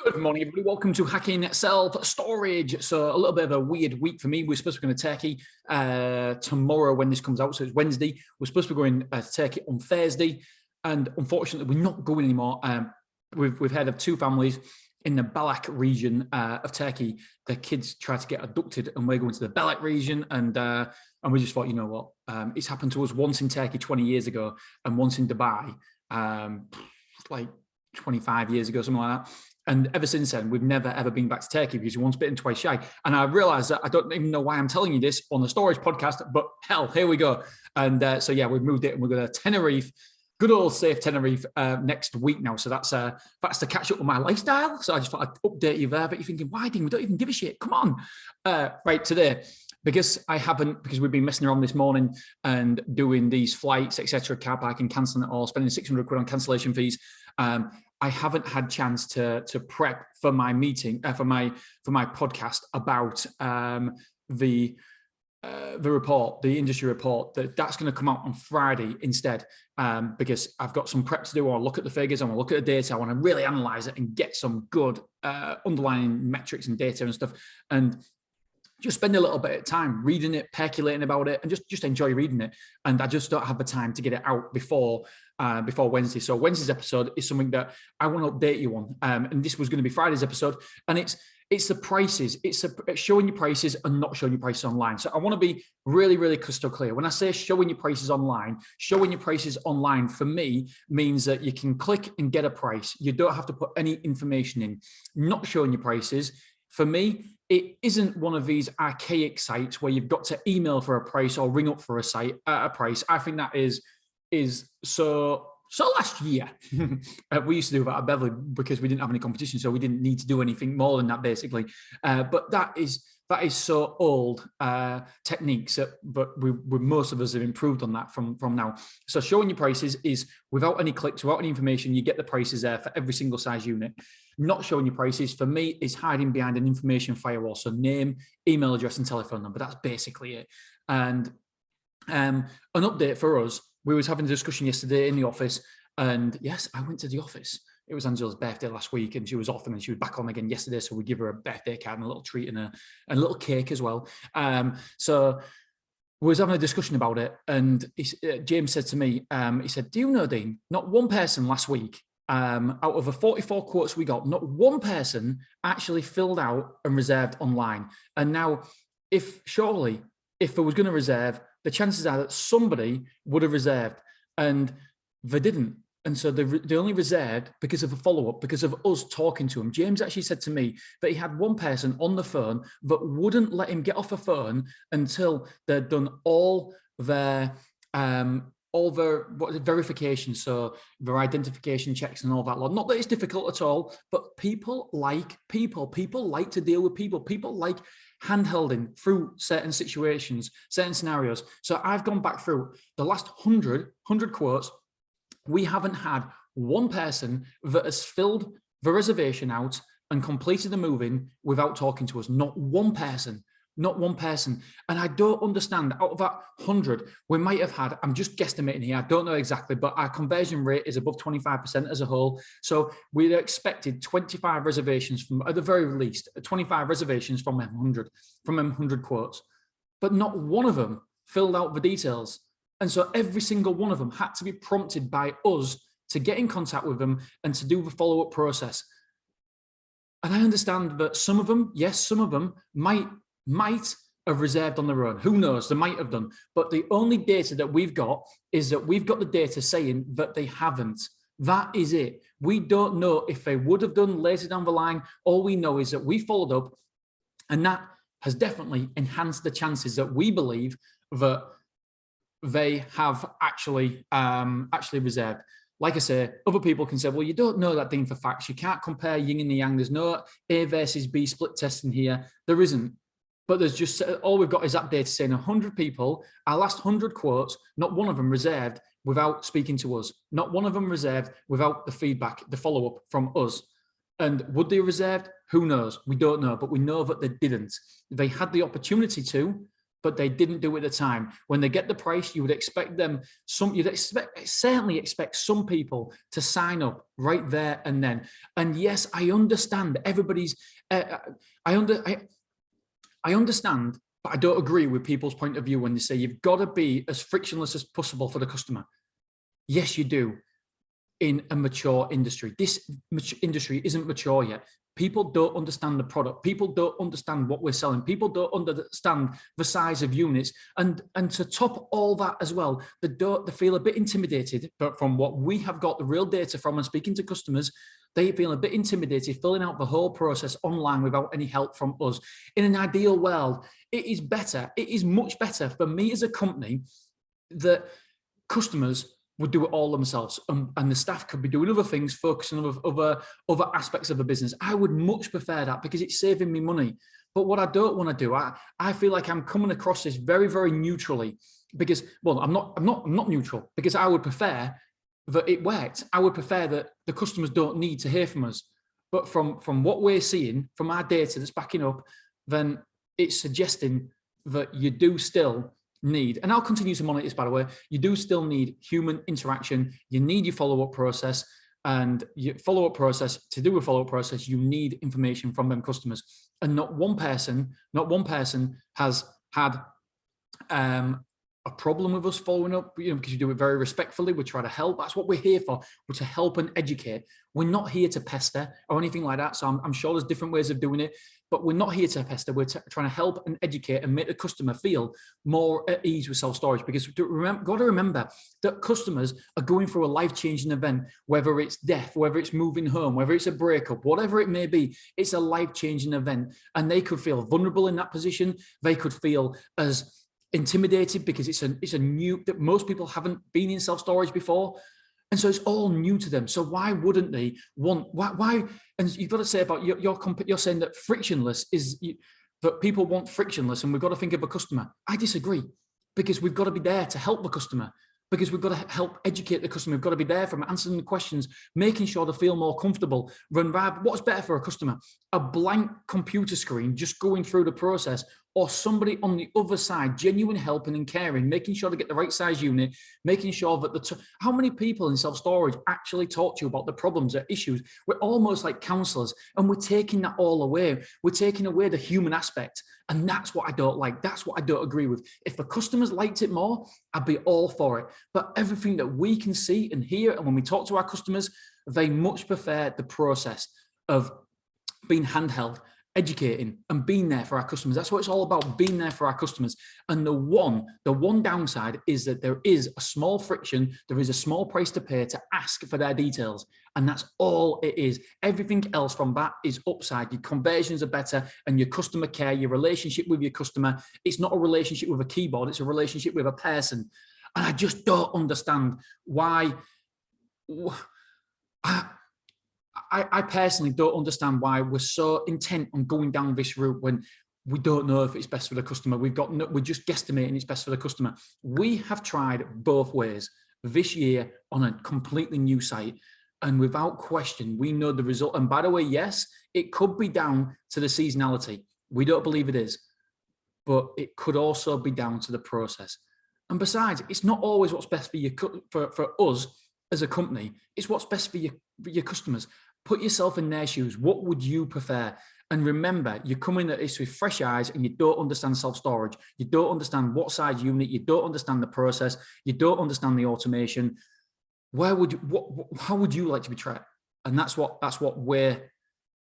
Good morning, everybody. Welcome to Hacking Self-Storage. So a little bit of a weird week for me. We're supposed to be going to Turkey tomorrow when this comes out. So it's Wednesday. We're supposed to be going to Turkey on Thursday. And unfortunately, we're not going anymore. We've heard of two families in the Balak region of Turkey. Their kids tried to get abducted and we're going to the Balak region. And we just thought, you know what? It's happened to us once in Turkey 20 years ago and once in Dubai, like 25 years ago, something like that. And ever since then, we've never, ever been back to Turkey because we're once bitten, twice shy. And I realized that I don't even know why I'm telling you this on the Storage podcast, but hell, here we go. And so, yeah, we've moved it and we're going to Tenerife, good old safe Tenerife next week now. So that's to catch up with my lifestyle. So I just thought I'd update you there. But you're thinking, why, Dean? We don't even give a shit. Come on. Right, today, because we've been messing around this morning and doing these flights, etc., car parking, cancelling it all, spending 600 quid on cancellation fees. I haven't had chance to prep for my meeting, for my podcast about the report, the industry report. That's going to come out on Friday instead, because I've got some prep to do. I want to look at the figures, I want to look at the data, I want to really analyze it and get some good underlying metrics and data and stuff, and just spend a little bit of time reading it, percolating about it, and just enjoy reading it. And I just don't have the time to get it out before Wednesday. So Wednesday's episode is something that I want to update you on. And this was going to be Friday's episode. And it's the prices. It's showing your prices and not showing your prices online. So I want to be really, really crystal clear. When I say showing your prices online for me means that you can click and get a price. You don't have to put any information in. Not showing your prices, for me, it isn't one of these archaic sites where you've got to email for a price or ring up for a price. I think that is so last year. We used to do that at Beverly because we didn't have any competition, so we didn't need to do anything more than that, basically. But that is so old techniques, but most of us have improved on that from now. So showing your prices is without any clicks, without any information, you get the prices there for every single size unit. Not showing your prices, for me, is hiding behind an information firewall. So name, email address, and telephone number. That's basically it. And an update for us, we was having a discussion yesterday in the office, and yes, I went to the office. It was Angela's birthday last week, and she was off, and then she was back on again yesterday. So we give her a birthday card and a little treat and a little cake as well. So we was having a discussion about it, and James said to me, he said, "Do you know, Dean? Not one person last week, out of the 44 quotes we got, not one person actually filled out and reserved online. And now, if there was going to reserve, the chances are that somebody would have reserved, and they didn't. And so they only reserved because of a follow-up, because of us talking to them. James actually said to me that he had one person on the phone that wouldn't let him get off the phone until they'd done all their verification, so their identification checks and all that. Not that it's difficult at all, but people like people. People like to deal with people. People like handholding through certain situations, certain scenarios. So I've gone back through the last 100 quotes. We haven't had one person that has filled the reservation out and completed the move-in without talking to us. Not one person. Not one person. And I don't understand, out of that 100, we might have had, I'm just guesstimating here, I don't know exactly, but our conversion rate is above 25% as a whole. So we'd expected 25 reservations from, at the very least, 25 reservations from 100 quotes. But not one of them filled out the details. And so every single one of them had to be prompted by us to get in contact with them and to do the follow-up process. And I understand that some of them, yes, some of them might have reserved on their own. Who knows? They might have done. But the only data that we've got is that we've got the data saying that they haven't. That is it. We don't know if they would have done later down the line. All we know is that we followed up, and that has definitely enhanced the chances that we believe that they have actually reserved. Like I say, other people can say, well, you don't know that, Dean, for facts. You can't compare yin and yang. There's no A versus B split testing here. There isn't. But there's just, all we've got is that data saying 100 people, our last 100 quotes, not one of them reserved without speaking to us. Not one of them reserved without the feedback, the follow-up from us. And would they reserved? Who knows? We don't know, but we know that they didn't. They had the opportunity to, but they didn't do it at the time. When they get the price, you would expect them, certainly expect some people to sign up right there and then. And yes, I understand everybody's, I understand, but I don't agree with people's point of view when they say you've got to be as frictionless as possible for the customer. Yes, you do. In a mature industry, this industry isn't mature yet. People don't understand the product. People don't understand what we're selling. People don't understand the size of units. And to top all that as well, they feel a bit intimidated. But from what we have got the real data from and speaking to customers, they feel a bit intimidated filling out the whole process online without any help from us. In an ideal world, it is better. It is much better for me as a company that customers would do it all themselves, and the staff could be doing other things, focusing on other aspects of the business. I would much prefer that because it's saving me money. But what I don't want to do, I feel like I'm coming across this very, very neutrally because, well, I'm not neutral because I would prefer that it worked. I would prefer that the customers don't need to hear from us. But from what we're seeing, from our data that's backing up, then it's suggesting that you do still need, and I'll continue to monitor this, by the way, you do still need human interaction. You need your follow-up process, and your follow-up process, to do a follow-up process, you need information from them customers. And not one person has had a problem with us following up, because you do it very respectfully. We try to help. That's what we're here for. We're to help and educate. We're not here to pester or anything like that. So I'm sure there's different ways of doing it, but we're not here to pester. We're trying to help and educate and make the customer feel more at ease with self-storage, because got to remember that customers are going through a life-changing event, whether it's death, whether it's moving home, whether it's a breakup, whatever it may be. It's a life-changing event, and they could feel vulnerable in that position. They could feel as intimidated because it's a new, that most people haven't been in self-storage before, and so it's all new to them. So why wouldn't they want, why? And you've got to say about you're saying that frictionless is that people want frictionless, and we've got to think of a customer. I disagree, because we've got to be there to help the customer, because we've got to help educate the customer. We've got to be there from answering the questions, making sure they feel more comfortable. What's better for a customer? A blank computer screen just going through the process, or somebody on the other side, genuine helping and caring, making sure they get the right size unit, making sure that how many people in self-storage actually talk to you about the problems or issues? We're almost like counselors, and we're taking that all away. We're taking away the human aspect. And that's what I don't like. That's what I don't agree with. If the customers liked it more, I'd be all for it. But everything that we can see and hear, and when we talk to our customers, they much prefer the process of being handheld, educating, and being there for our customers. That's what it's all about, being there for our customers. And the one downside is that there is a small friction, there is a small price to pay to ask for their details. And that's all it is. Everything else from that is upside. Your conversions are better, and your customer care, your relationship with your customer, it's not a relationship with a keyboard, it's a relationship with a person. And I just don't understand why. I personally don't understand why we're so intent on going down this route when we don't know if it's best for the customer. We're just guesstimating it's best for the customer. We have tried both ways this year on a completely new site, and without question, we know the result. And by the way, yes, it could be down to the seasonality. We don't believe it is, but it could also be down to the process. And besides, it's not always what's best for us as a company. It's what's best for your customers. Put yourself in their shoes. What would you prefer? And remember, you're coming at this with fresh eyes, and you don't understand self-storage. You don't understand what size unit. You don't understand the process. You don't understand the automation. How would you like to be treated? And that's what we're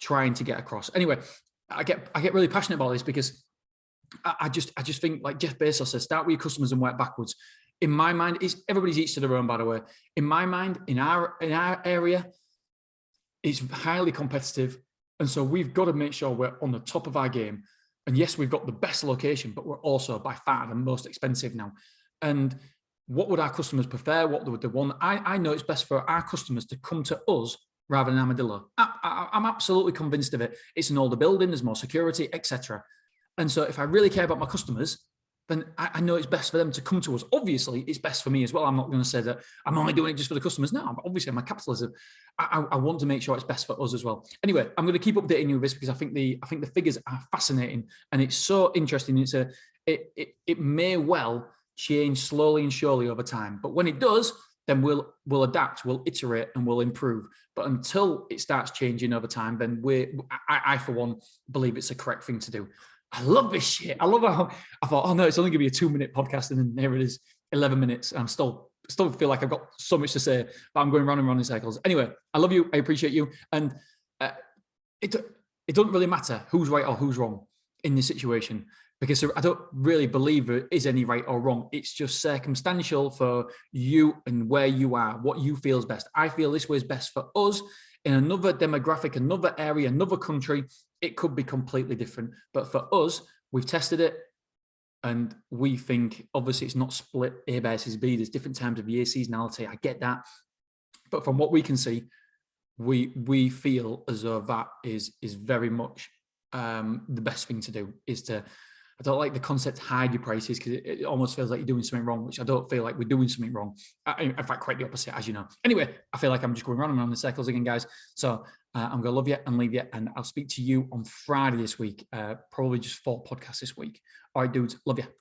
trying to get across. Anyway, I get really passionate about this because I just think, like Jeff Bezos says, start with your customers and work backwards. In my mind, everybody's each to their own, by the way. In my mind, in our area, it's highly competitive. And so we've got to make sure we're on the top of our game. And yes, we've got the best location, but we're also by far the most expensive now. And what would our customers prefer? What would they want? I know it's best for our customers to come to us rather than Armadillo. I'm absolutely convinced of it. It's an older building, there's more security, etc. And so if I really care about my customers, then I know it's best for them to come to us. Obviously, it's best for me as well. I'm not going to say that I'm only doing it just for the customers. No, obviously, I'm a capitalist. I want to make sure it's best for us as well. Anyway, I'm going to keep updating you with this because I think the figures are fascinating, and it's so interesting. it may well change slowly and surely over time. But when it does, then we'll adapt, we'll iterate, and we'll improve. But until it starts changing over time, then I for one believe it's a correct thing to do. I love this shit. I love how I thought, oh no, it's only gonna be a 2-minute podcast, and then here it is, 11 minutes. And I'm still feel like I've got so much to say, but I'm going round and round in circles. Anyway, I love you. I appreciate you. And it doesn't really matter who's right or who's wrong in this situation, because I don't really believe there is any right or wrong. It's just circumstantial for you and where you are, what you feel is best. I feel this way is best for us. In another demographic, another area, another country, it could be completely different. But for us, we've tested it, and we think, obviously, it's not split A versus B. There's different times of year, seasonality. I get that. But from what we can see, we feel as though that is very much the best thing to do. Is to, I don't like the concept hide your prices, because it almost feels like you're doing something wrong, which I don't feel like we're doing something wrong. In fact, quite the opposite, as you know. Anyway, I feel like I'm just going round and round in circles again, guys. So I'm going to love you and leave you, and I'll speak to you on Friday this week. Probably just 4 podcasts this week. All right, dudes, love you.